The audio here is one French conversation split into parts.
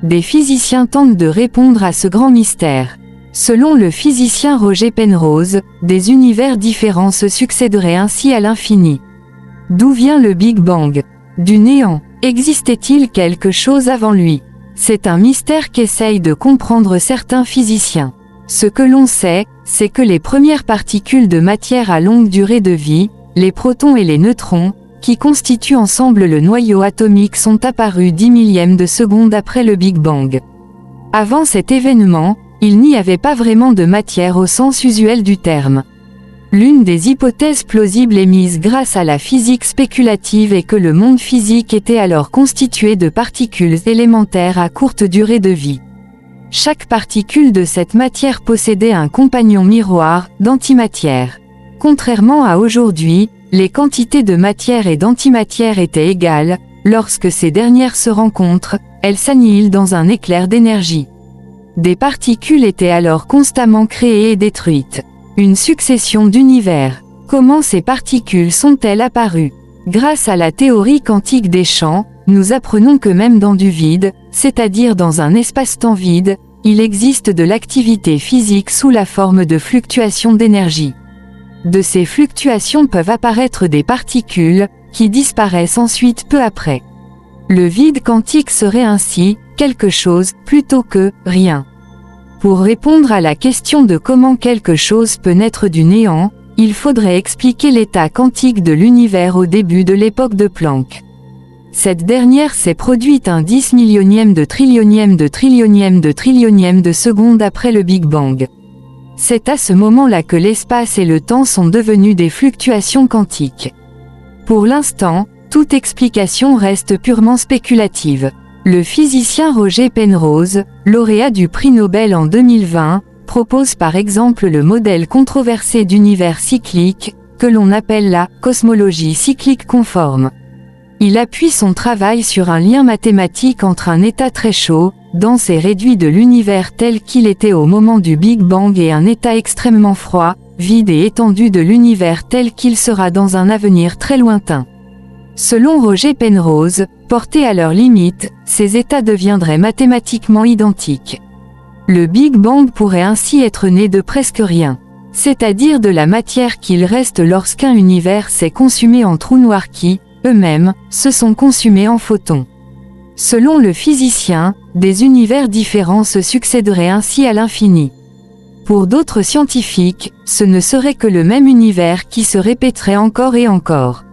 Des physiciens tentent de répondre à ce grand mystère. Selon le physicien Roger Penrose, des univers différents se succéderaient ainsi à l'infini. D'où vient le Big Bang? Du néant. Existait-il quelque chose avant lui? C'est un mystère qu'essayent de comprendre certains physiciens. Ce que l'on sait, c'est que les premières particules de matière à longue durée de vie, les protons et les neutrons, qui constituent ensemble le noyau atomique, sont apparus 10 millièmes de seconde après le Big Bang. Avant cet événement, il n'y avait pas vraiment de matière au sens usuel du terme. L'une des hypothèses plausibles émises grâce à la physique spéculative est que le monde physique était alors constitué de particules élémentaires à courte durée de vie. Chaque particule de cette matière possédait un compagnon miroir, d'antimatière. Contrairement à aujourd'hui, les quantités de matière et d'antimatière étaient égales. Lorsque ces dernières se rencontrent, elles s'annihilent dans un éclair d'énergie. Des particules étaient alors constamment créées et détruites. Une succession d'univers. Comment ces particules sont-elles apparues? Grâce à la théorie quantique des champs, nous apprenons que même dans du vide, c'est-à-dire dans un espace-temps vide, il existe de l'activité physique sous la forme de fluctuations d'énergie. De ces fluctuations peuvent apparaître des particules, qui disparaissent ensuite peu après. Le vide quantique serait ainsi quelque chose, plutôt que rien. Pour répondre à la question de comment quelque chose peut naître du néant, il faudrait expliquer l'état quantique de l'univers au début de l'époque de Planck. Cette dernière s'est produite un 10 millionième de trillionième de trillionième de trillionième de seconde après le Big Bang. C'est à ce moment-là que l'espace et le temps sont devenus des fluctuations quantiques. Pour l'instant, toute explication reste purement spéculative. Le physicien Roger Penrose, lauréat du prix Nobel en 2020, propose par exemple le modèle controversé d'univers cyclique, que l'on appelle la cosmologie cyclique conforme. Il appuie son travail sur un lien mathématique entre un état très chaud, dense et réduit de l'univers tel qu'il était au moment du Big Bang et un état extrêmement froid, vide et étendu de l'univers tel qu'il sera dans un avenir très lointain. Selon Roger Penrose, portés à leur limite, ces états deviendraient mathématiquement identiques. Le Big Bang pourrait ainsi être né de presque rien, c'est-à-dire de la matière qu'il reste lorsqu'un univers s'est consumé en trous noirs qui, eux-mêmes, se sont consumés en photons. Selon le physicien, des univers différents se succéderaient ainsi à l'infini. Pour d'autres scientifiques, ce ne serait que le même univers qui se répéterait encore et encore.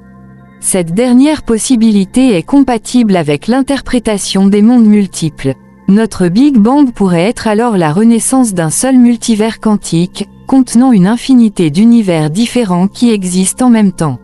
Cette dernière possibilité est compatible avec l'interprétation des mondes multiples. Notre Big Bang pourrait être alors la renaissance d'un seul multivers quantique, contenant une infinité d'univers différents qui existent en même temps.